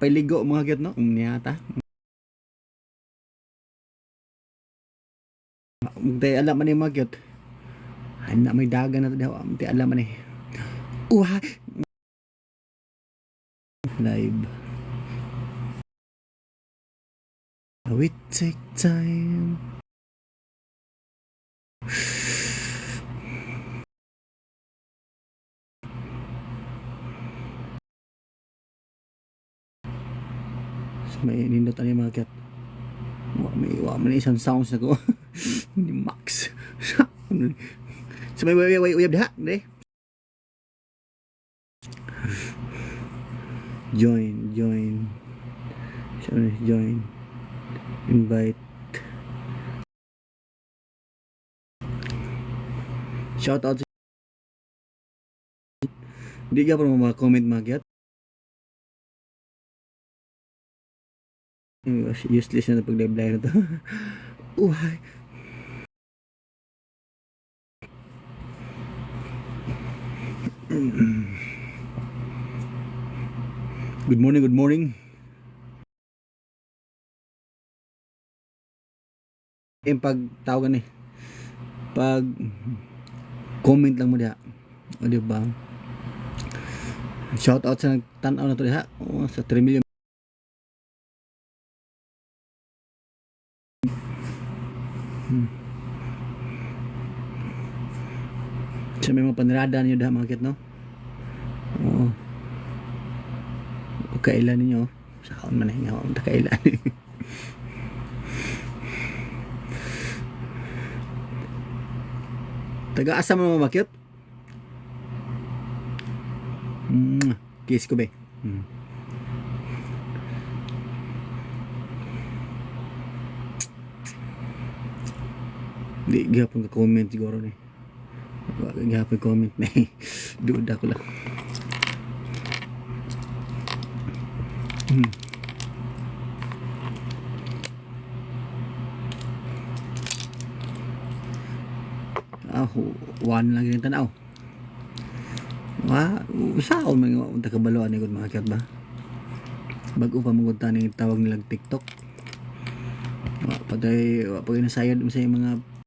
Pailigo mga gyud no. Niyata. Mugday alam man ni mga gyud. Ana may dagan na daw. Mugday alam man ni. Uha. Live. We take time. So, may nindot ani mga kat. Wa man isang sounds na ko. Ni Max. So may uyab diha, de. Join. So, join. Invite. Shout out. Di ka pa mga comment magyat. Useless na pag-live na to. Uhay. Good morning. Yung pag tawagan eh. Pag comment lang mo diha. O diba? Shout out sa nagtanaw na to diha. O, sa 3 million. Sa may mga panirada ninyo diha mga kit no? Oo. O kailan ninyo. Sa kaon man hinga o kailan. Taga-asa mo mga makyot? Kiss ko be. Di gapon ka comment siguro ni. Gapon comment na. Duda ko lang. One lang yung tanaw. Usaon mga tagabaluan ni mga kat ba? Bago pa mga ni tawag nilang TikTok. Pagay nasayad mo sa mga